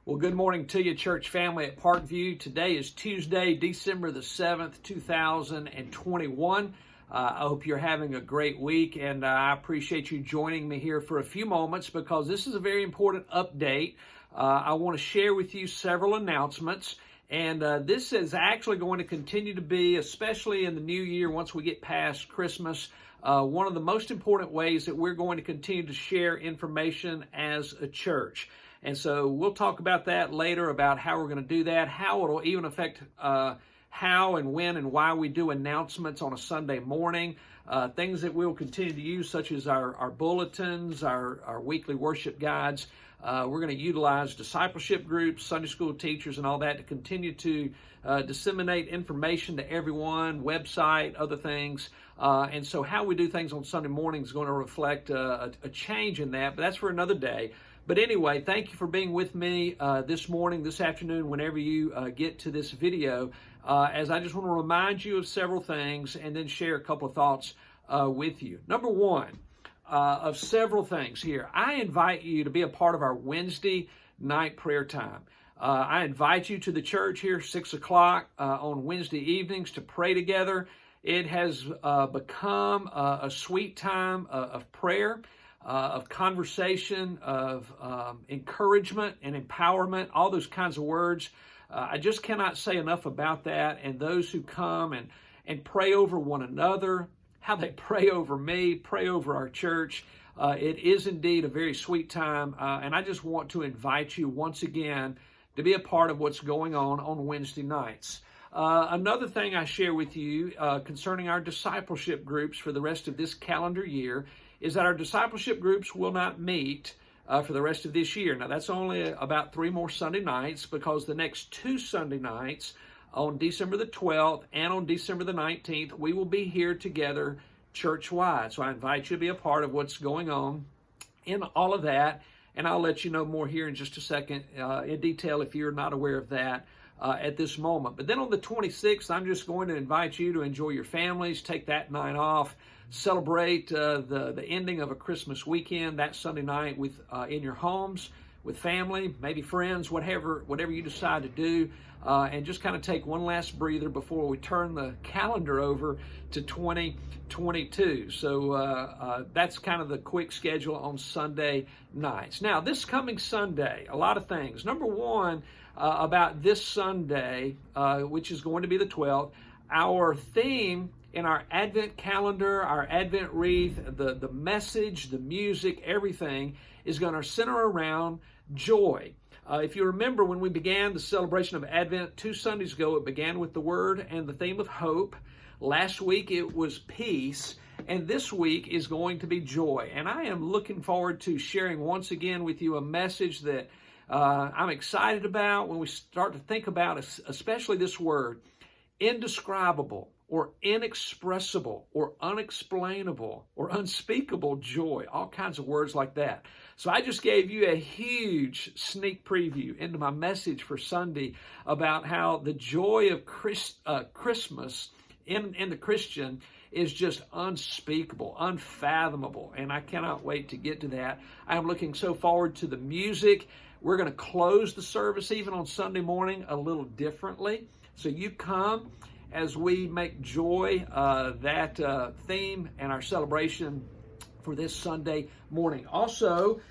Well, good morning to you, church family at Parkview. Today is Tuesday, December the 7th, 2021. I hope you're having a great week, and I appreciate you joining me here for a few moments because this is a very important update. I want to share with you several announcements, and this is actually going to continue to be, especially in the new year once we get past Christmas, one of the most important ways that we're going to continue to share information as a church. And so we'll talk about that later, about how we're going to do that, how it'll even affect how and when and why we do announcements on a Sunday morning, things that we'll continue to use, such as our bulletins, our weekly worship guides. We're going to utilize discipleship groups, Sunday school teachers, and all that to continue to disseminate information to everyone, website, other things. And so how we do things on Sunday morning is going to reflect a change in that, but that's for another day. But anyway, thank you for being with me this morning, this afternoon, whenever you get to this video, as I just want to remind you of several things and then share a couple of thoughts with you. Number one, of several things here, I invite you to be a part of our Wednesday night prayer time. I invite you to the church here, 6 o'clock on Wednesday evenings to pray together. It has become a sweet time of prayer, of conversation, of encouragement and empowerment, all those kinds of words. I just cannot say enough about that. And those who come and pray over one another, how they pray over me, pray over our church. It is indeed a very sweet time. And I just want to invite you once again to be a part of what's going on Wednesday nights. Another thing I share with you concerning our discipleship groups for the rest of this calendar year is that our discipleship groups will not meet for the rest of this year. Now, that's only about 3 more Sunday nights, because the next 2 Sunday nights, on December the 12th and on December the 19th, we will be here together church-wide. So I invite you to be a part of what's going on in all of that, and I'll let you know more here in just a second in detail if you're not aware of that at this moment. But then on the 26th, I'm just going to invite you to enjoy your families, take that night off, celebrate the ending of a Christmas weekend that Sunday night with in your homes, with family, maybe friends, whatever you decide to do, and just kind of take one last breather before we turn the calendar over to 2022. So that's kind of the quick schedule on Sunday nights. Now, this coming Sunday, a lot of things. Number one, about this Sunday, which is going to be the 12th, our theme in our Advent calendar, our Advent wreath, the message, the music, everything is going to center around joy. If you remember, when we began the celebration of Advent 2 Sundays ago, it began with the word and the theme of hope. Last week it was peace, and this week is going to be joy. And I am looking forward to sharing once again with you a message that I'm excited about when we start to think about, especially this word, indescribable, or inexpressible, or unexplainable, or unspeakable joy, all kinds of words like that. So I just gave you a huge sneak preview into my message for Sunday about how the joy of Christmas in the Christian is just unspeakable, unfathomable, and I cannot wait to get to that. I'm looking so forward to the music. We're going to close the service even on Sunday morning a little differently. So you come as we make joy that theme and our celebration for this Sunday morning. Also,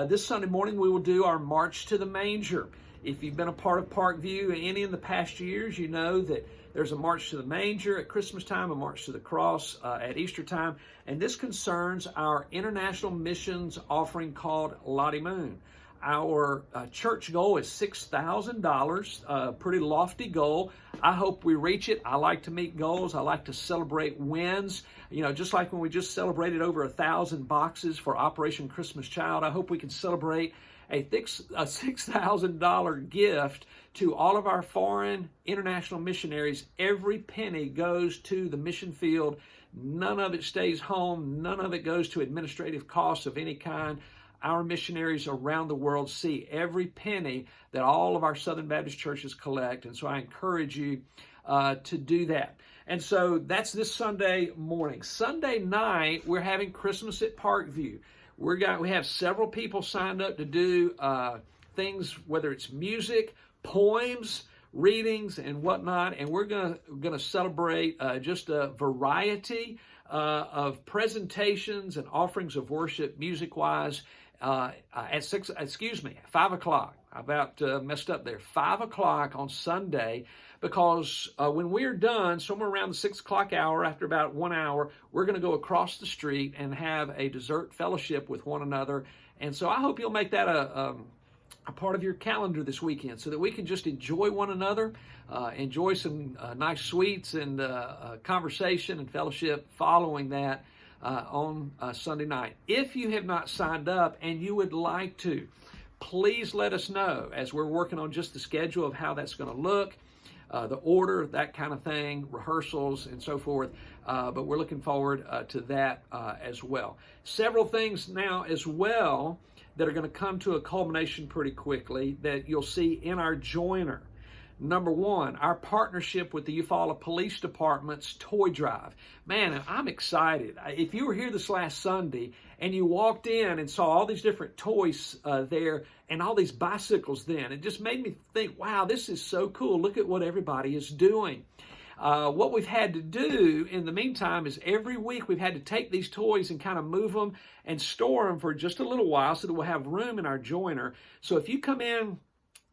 this Sunday morning we will do our March to the Manger. If you've been a part of Parkview any in the past years, you know that there's a March to the Manger at Christmas time, a March to the Cross at Easter time, and this concerns our international missions offering called Lottie Moon. Our church goal is $6,000, a pretty lofty goal. I hope we reach it. I like to meet goals. I like to celebrate wins. You know, just like when we just celebrated over 1,000 boxes for Operation Christmas Child, I hope we can celebrate a $6,000 gift to all of our foreign international missionaries. Every penny goes to the mission field. None of it stays home. None of it goes to administrative costs of any kind. Our missionaries around the world see every penny that all of our Southern Baptist churches collect. And so I encourage you to do that. And so that's this Sunday morning. Sunday night, we're having Christmas at Parkview. We have several people signed up to do things, whether it's music, poems, readings, and whatnot. And we're gonna celebrate just a variety of presentations and offerings of worship, music-wise, at 5 o'clock. I about messed up there. 5 o'clock on Sunday, because when we're done, somewhere around the 6 o'clock hour, after about 1 hour, we're going to go across the street and have a dessert fellowship with one another. And so I hope you'll make that a part of your calendar this weekend, so that we can just enjoy one another, enjoy some nice sweets and conversation and fellowship following that on Sunday night. If you have not signed up and you would like to, please let us know, as we're working on just the schedule of how that's going to look, the order, that kind of thing, rehearsals and so forth. But we're looking forward to that as well. Several things now as well that are going to come to a culmination pretty quickly that you'll see in our joiner. Number one, our partnership with the Eufaula Police Department's toy drive. Man, I'm excited. If you were here this last Sunday and you walked in and saw all these different toys there and all these bicycles then, it just made me think, wow, this is so cool. Look at what everybody is doing. What we've had to do in the meantime is every week we've had to take these toys and kind of move them and store them for just a little while so that we'll have room in our joiner. So if you come in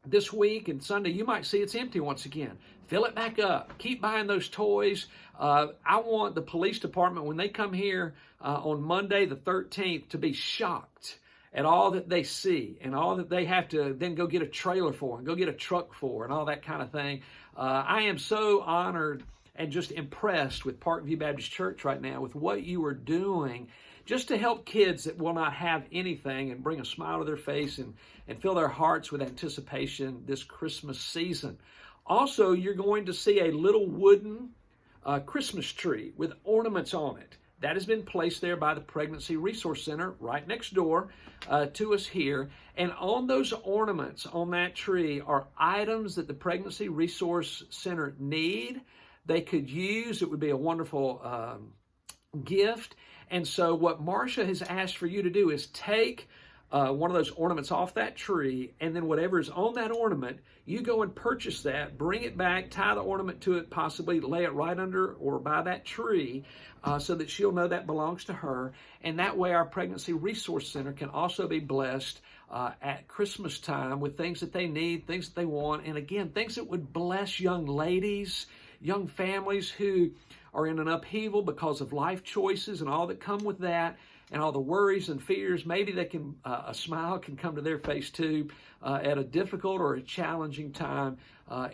this week and Sunday, you might see it's empty once again. Fill it back up. Keep buying those toys. I want the police department, when they come here on Monday the 13th, to be shocked at all that they see and all that they have to then go get a trailer for and go get a truck for and all that kind of thing. I am so honored and just impressed with Parkview Baptist Church right now with what you are doing just to help kids that will not have anything and bring a smile to their face and fill their hearts with anticipation this Christmas season. Also, you're going to see a little wooden Christmas tree with ornaments on it. That has been placed there by the Pregnancy Resource Center right next door to us here. And on those ornaments on that tree are items that the Pregnancy Resource Center need, they could use. It would be a wonderful gift. And so what Marcia has asked for you to do is take one of those ornaments off that tree, and then whatever is on that ornament, you go and purchase that, bring it back, tie the ornament to it, possibly lay it right under or by that tree so that she'll know that belongs to her. And that way our Pregnancy Resource Center can also be blessed at Christmas time with things that they need, things that they want, and again, things that would bless young ladies, young families who are in an upheaval because of life choices and all that come with that, and all the worries and fears. Maybe they can a smile can come to their face too at a difficult or a challenging time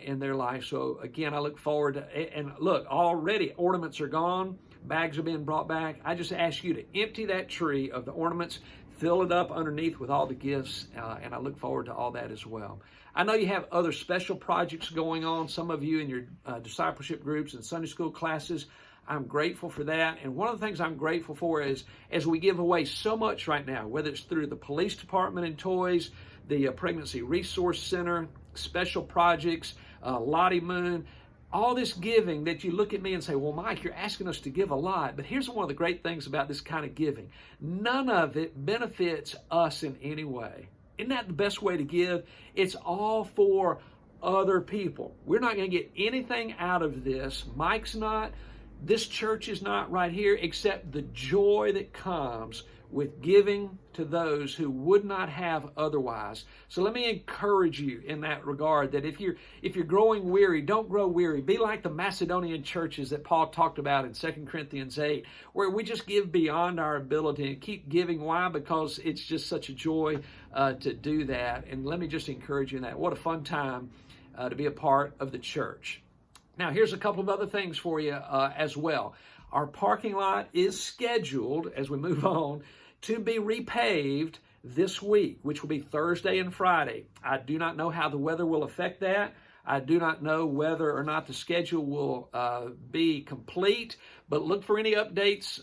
in their life. So again, I look forward to, and look, already ornaments are gone, bags are being brought back. I just ask you to empty that tree of the ornaments, fill it up underneath with all the gifts, and I look forward to all that as well. I know you have other special projects going on, some of you in your discipleship groups and Sunday school classes. I'm grateful for that. And one of the things I'm grateful for is, as we give away so much right now, whether it's through the police department and toys, the Pregnancy Resource Center, special projects, Lottie Moon, all this giving that you look at me and say, well, Mike, you're asking us to give a lot. But here's one of the great things about this kind of giving. None of it benefits us in any way. Isn't that the best way to give? It's all for other people. We're not going to get anything out of this. Mike's not. This church is not right here, except the joy that comes with giving to those who would not have otherwise. So let me encourage you in that regard, that if you're growing weary, don't grow weary. Be like the Macedonian churches that Paul talked about in 2 Corinthians 8, where we just give beyond our ability and keep giving. Why? Because it's just such a joy to do that. And let me just encourage you in that. What a fun time to be a part of the church. Now, here's a couple of other things for you as well. Our parking lot is scheduled, as we move on, to be repaved this week, which will be Thursday and Friday. I do not know how the weather will affect that. I do not know whether or not the schedule will be complete, but look for any updates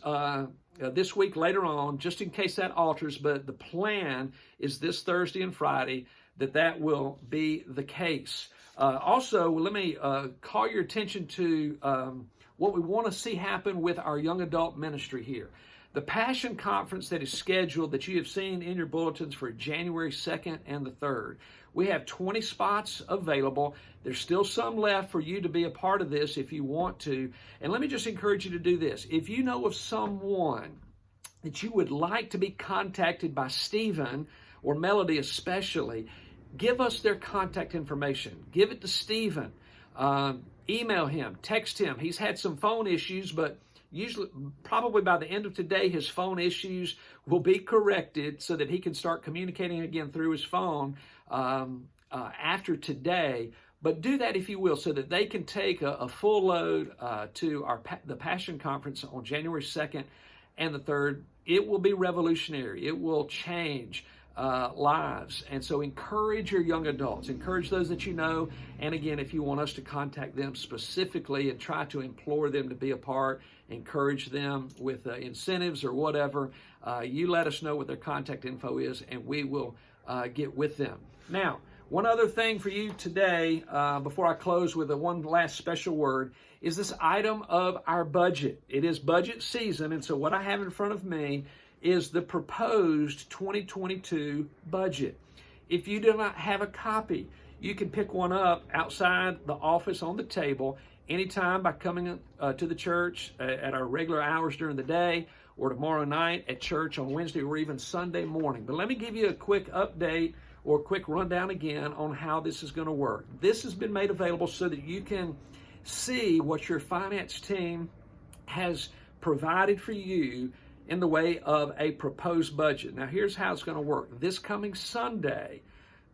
this week later on, just in case that alters. But the plan is this Thursday and Friday that will be the case. Also, let me call your attention to what we want to see happen with our young adult ministry here. The Passion Conference that is scheduled, that you have seen in your bulletins, for January 2nd and the 3rd. We have 20 spots available. There's still some left for you to be a part of this if you want to. And let me just encourage you to do this. If you know of someone that you would like to be contacted by Stephen, or Melody especially, give us their contact information. Give it to Stephen. Email him, text him. He's had some phone issues, but usually, probably by the end of today, his phone issues will be corrected so that he can start communicating again through his phone after today. But do that if you will, so that they can take a full load to the Passion Conference on January 2nd and the 3rd. It will be revolutionary. It will change lives. And so encourage your young adults, encourage those that you know. And again, if you want us to contact them specifically and try to implore them to be a part, encourage them with incentives or whatever, you let us know what their contact info is, and we will get with them. Now, one other thing for you today, before I close with one last special word, is this item of our budget. It is budget season, and so what I have in front of me is the proposed 2022 budget. If you do not have a copy, you can pick one up outside the office on the table anytime by coming to the church at our regular hours during the day, or tomorrow night at church on Wednesday, or even Sunday morning. But let me give you a quick update or a quick rundown again on how this is going to work. This has been made available so that you can see what your finance team has provided for you in the way of a proposed budget. Now, here's how it's going to work. This coming Sunday,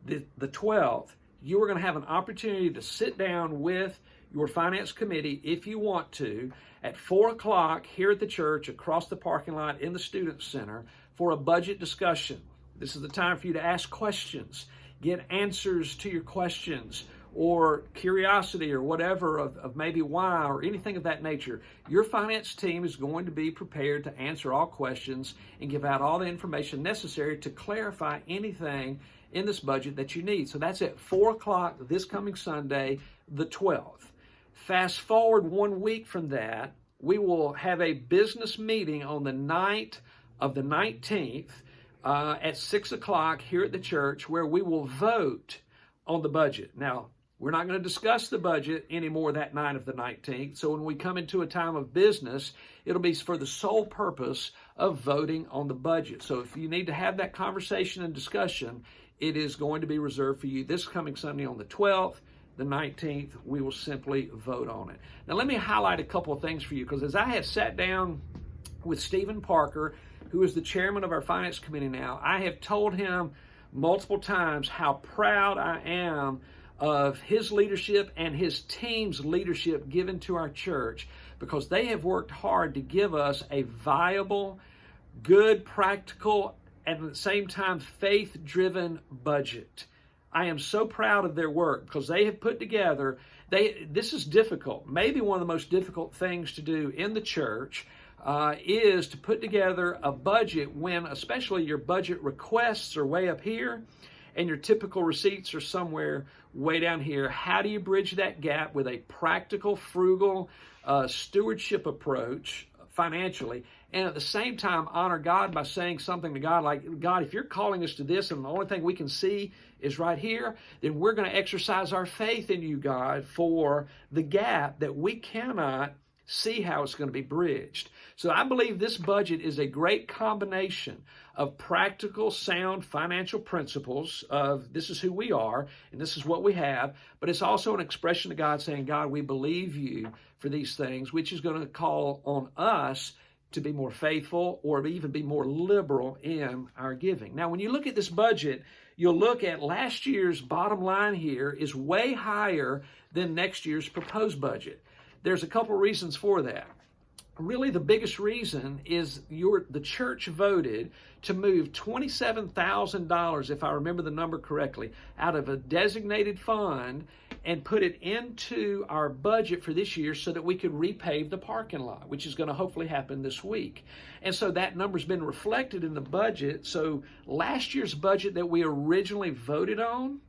the 12th, you are going to have an opportunity to sit down with your finance committee, if you want to, at 4 o'clock here at the church, across the parking lot in the Student Center, for a budget discussion. This is the time for you to ask questions, get answers to your questions, or curiosity, or whatever of maybe why, or anything of that nature. Your finance team is going to be prepared to answer all questions and give out all the information necessary to clarify anything in this budget that you need. So that's at 4 o'clock this coming Sunday, the 12th. Fast forward 1 week from that, we will have a business meeting on the night of the 19th at 6 o'clock here at the church, where we will vote on the budget. Now, we're not going to discuss the budget anymore that night of the 19th. So when we come into a time of business, it'll be for the sole purpose of voting on the budget. So if you need to have that conversation and discussion, it is going to be reserved for you this coming Sunday on the 12th. The 19th, we will simply vote on it. Now, let me highlight a couple of things for you, because as I have sat down with Stephen Parker, who is the chairman of our finance committee now, I have told him multiple times how proud I am of his leadership and his team's leadership given to our church, because they have worked hard to give us a viable, good, practical, and at the same time faith-driven budget. I am so proud of their work, because they have put together, this is difficult. Maybe one of the most difficult things to do in the church is to put together a budget when especially your budget requests are way up here and your typical receipts are somewhere way down here. How do you bridge that gap with a practical, frugal stewardship approach financially, and at the same time honor God by saying something to God like, God, if you're calling us to this and the only thing we can see is right here, then we're going to exercise our faith in you, God, for the gap that we cannot see how it's going to be bridged. So I believe this budget is a great combination of practical, sound financial principles of this is who we are and this is what we have, but it's also an expression of God saying, God, we believe you for these things, which is going to call on us to be more faithful or even be more liberal in our giving. Now, when you look at this budget, you'll look at last year's bottom line here is way higher than next year's proposed budget. There's a couple reasons for that. Really, the biggest reason is the church voted to move $27,000, if I remember the number correctly, out of a designated fund and put it into our budget for this year so that we could repave the parking lot, which is going to hopefully happen this week. And so that number's been reflected in the budget. So last year's budget that we originally voted on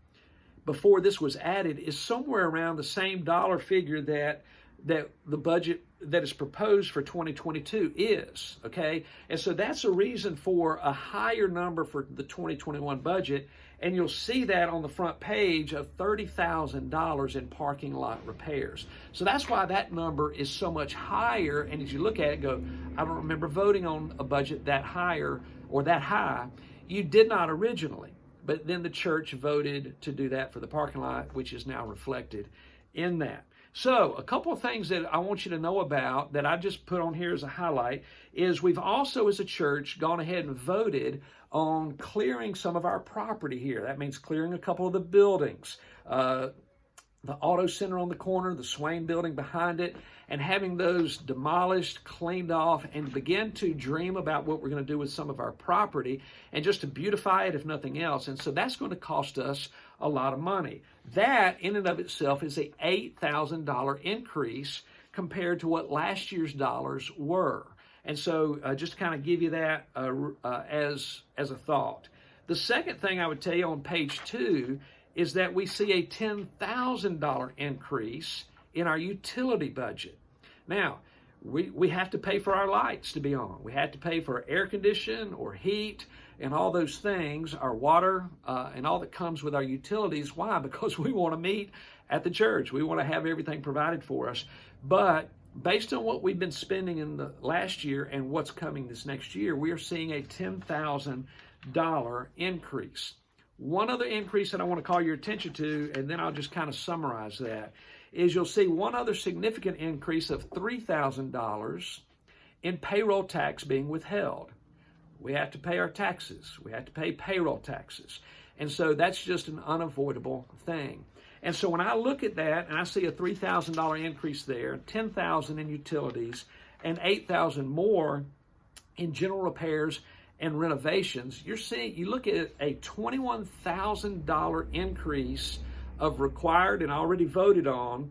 before this was added is somewhere around the same dollar figure that the budget that is proposed for 2022 is, okay? And so that's a reason for a higher number for the 2021 budget, and you'll see that on the front page of $30,000 in parking lot repairs. So that's why that number is so much higher, and as you look at it, go, I don't remember voting on a budget that higher or that high. You did not originally, but then the church voted to do that for the parking lot, which is now reflected in that. So a couple of things that I want you to know about that I just put on here as a highlight is we've also as a church gone ahead and voted on clearing some of our property here. That means clearing a couple of the buildings, the auto center on the corner, the Swain building behind it, and having those demolished, cleaned off, and begin to dream about what we're going to do with some of our property and just to beautify it if nothing else. And so that's going to cost us a lot of money. That in and of itself is a $8,000 increase compared to what last year's dollars were. And so just to kind of give you that as a thought. The second thing I would tell you on page 2 is that we see a $10,000 increase in our utility budget. Now, we have to pay for our lights to be on. We have to pay for air condition or heat and all those things, our water and all that comes with our utilities. Why? Because we want to meet at the church. We want to have everything provided for us. But based on what we've been spending in the last year and what's coming this next year, we are seeing a $10,000 increase. One other increase that I want to call your attention to, and then I'll just kind of summarize that, is you'll see one other significant increase of $3,000 in payroll tax being withheld. We have to pay our taxes. We have to pay payroll taxes. And so that's just an unavoidable thing. And so when I look at that and I see a $3,000 increase there, $10,000 in utilities, and $8,000 more in general repairs and renovations, you look at a $21,000 increase of required and already voted on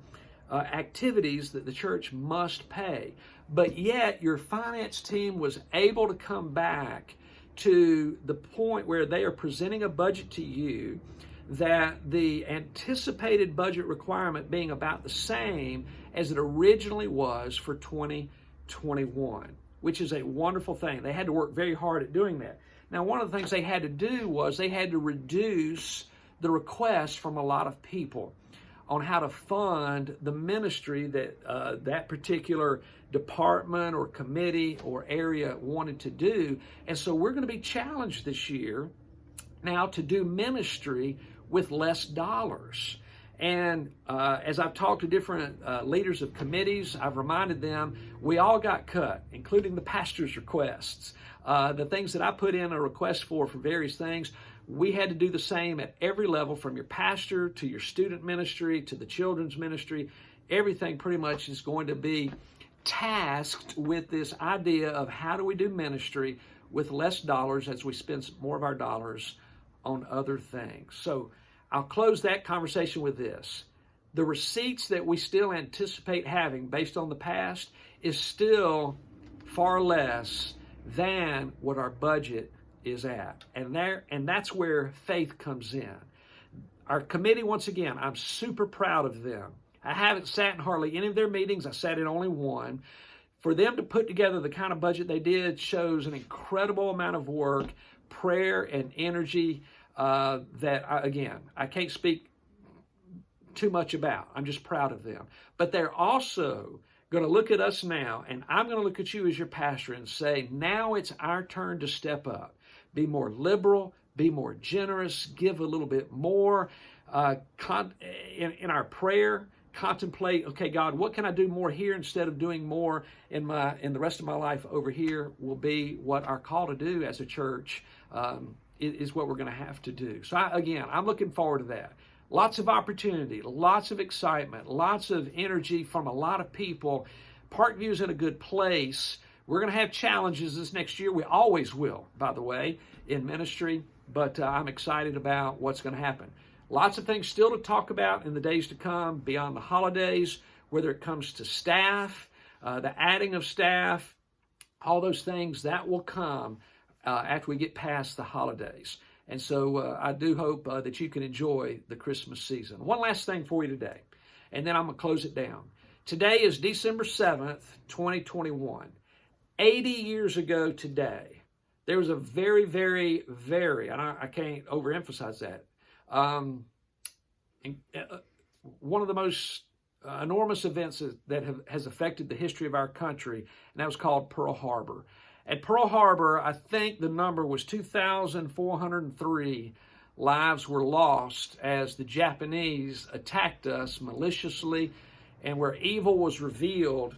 activities that the church must pay. But yet your finance team was able to come back to the point where they are presenting a budget to you that the anticipated budget requirement being about the same as it originally was for 2021. Which is a wonderful thing. They had to work very hard at doing that. Now, one of the things they had to do was they had to reduce the requests from a lot of people on how to fund the ministry that that particular department or committee or area wanted to do. And so we're going to be challenged this year now to do ministry with less dollars. And as I've talked to different leaders of committees, I've reminded them we all got cut, including the pastor's requests. The things that I put in a request for various things, we had to do the same at every level, from your pastor to your student ministry to the children's ministry. Everything pretty much is going to be tasked with this idea of how do we do ministry with less dollars as we spend more of our dollars on other things. So I'll close that conversation with this. The receipts that we still anticipate having based on the past is still far less than what our budget is at. And that's where faith comes in. Our committee, once again, I'm super proud of them. I haven't sat in hardly any of their meetings. I sat in only one. For them to put together the kind of budget they did shows an incredible amount of work, prayer, and energy that, I can't speak too much about. I'm just proud of them. But they're also going to look at us now, and I'm going to look at you as your pastor and say, now it's our turn to step up. Be more liberal, be more generous, give a little bit more. In our prayer, contemplate, okay, God, what can I do more here instead of doing more in the rest of my life over here will be what our call to do as a church is what we're going to have to do. So I'm looking forward to that. Lots of opportunity, lots of excitement, lots of energy from a lot of people. Parkview's in a good place. We're going to have challenges this next year. We always will, by the way, in ministry, but I'm excited about what's going to happen. Lots of things still to talk about in the days to come beyond the holidays, whether it comes to staff, the adding of staff, all those things that will come after we get past the holidays. And so I do hope that you can enjoy the Christmas season. One last thing for you today, and then I'm going to close it down. Today is December 7th, 2021. 80 years ago today, there was a very, very, very, and I can't overemphasize that, one of the most enormous events that has affected the history of our country, and that was called Pearl Harbor. At Pearl Harbor, I think the number was 2,403 lives were lost as the Japanese attacked us maliciously, and where evil was revealed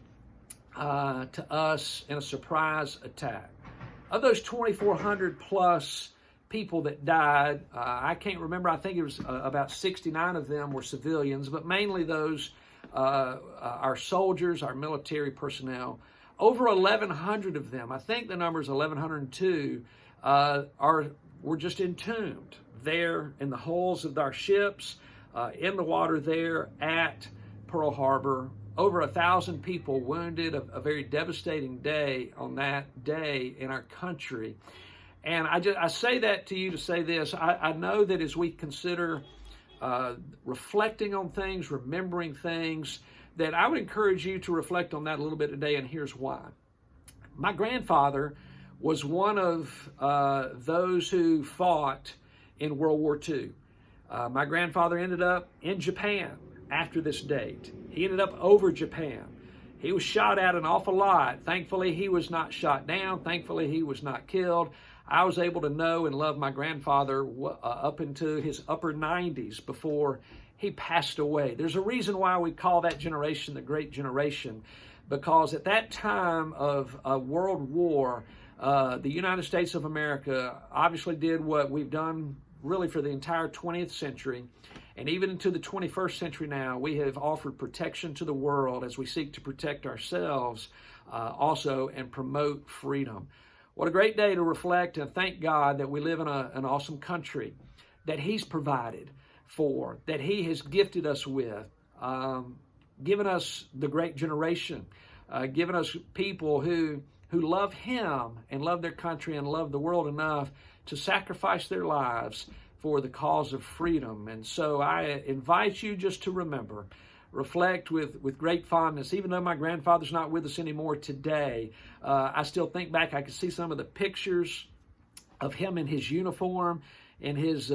to us in a surprise attack. Of those 2,400 plus people that died, I can't remember, I think it was about 69 of them were civilians, but mainly those, our soldiers, our military personnel. Over 1,100 of them, I think the number is 1,102, were just entombed there in the hulls of our ships, in the water there at Pearl Harbor. Over 1,000 people wounded, a very devastating day on that day in our country. And I say that to you to say this. I know that as we consider reflecting on things, remembering things, that I would encourage you to reflect on that a little bit today, and here's why. My grandfather was one of those who fought in World War II. My grandfather ended up in Japan after this date. He ended up over Japan. He was shot at an awful lot. Thankfully, he was not shot down. Thankfully, he was not killed. I was able to know and love my grandfather up into his upper 90s before he passed away. There's a reason why we call that generation the Great Generation, because at that time of World War, the United States of America obviously did what we've done really for the entire 20th century. And even into the 21st century now, we have offered protection to the world as we seek to protect ourselves also and promote freedom. What a great day to reflect and thank God that we live in an awesome country that He's provided for, that He has gifted us with, given us the great generation, given us people who love Him and love their country and love the world enough to sacrifice their lives for the cause of freedom. And so I invite you just to remember, reflect with great fondness. Even though my grandfather's not with us anymore today, I still think back, I can see some of the pictures of him in his uniform, in his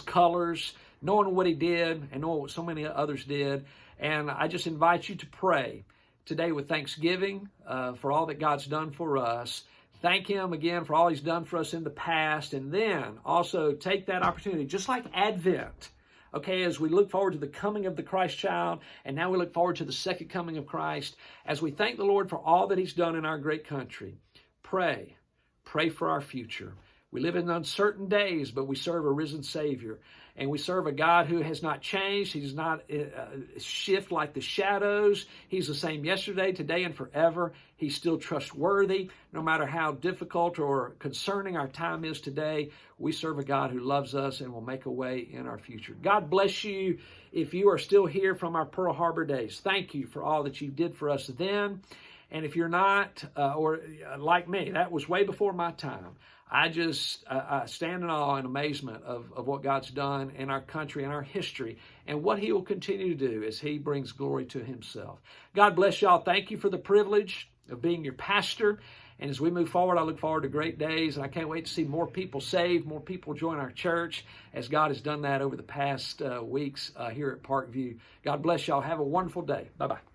colors, knowing what he did and knowing what so many others did. And I just invite you to pray today with thanksgiving for all that God's done for us. Thank Him again for all He's done for us in the past, and then also take that opportunity, just like Advent, okay, as we look forward to the coming of the Christ child, and now we look forward to the second coming of Christ, as we thank the Lord for all that He's done in our great country. Pray for our future. We live in uncertain days, but we serve a risen Savior. And we serve a God who has not changed. He's not shift like the shadows. He's the same yesterday, today, and forever. He's still trustworthy. No matter how difficult or concerning our time is today, we serve a God who loves us and will make a way in our future. God bless you if you are still here from our Pearl Harbor days. Thank you for all that you did for us then. And if you're not, or like me, that was way before my time. I stand in awe and amazement of what God's done in our country and our history and what He will continue to do as He brings glory to Himself. God bless y'all. Thank you for the privilege of being your pastor. And as we move forward, I look forward to great days. And I can't wait to see more people saved, more people join our church as God has done that over the past weeks here at Parkview. God bless y'all. Have a wonderful day. Bye-bye.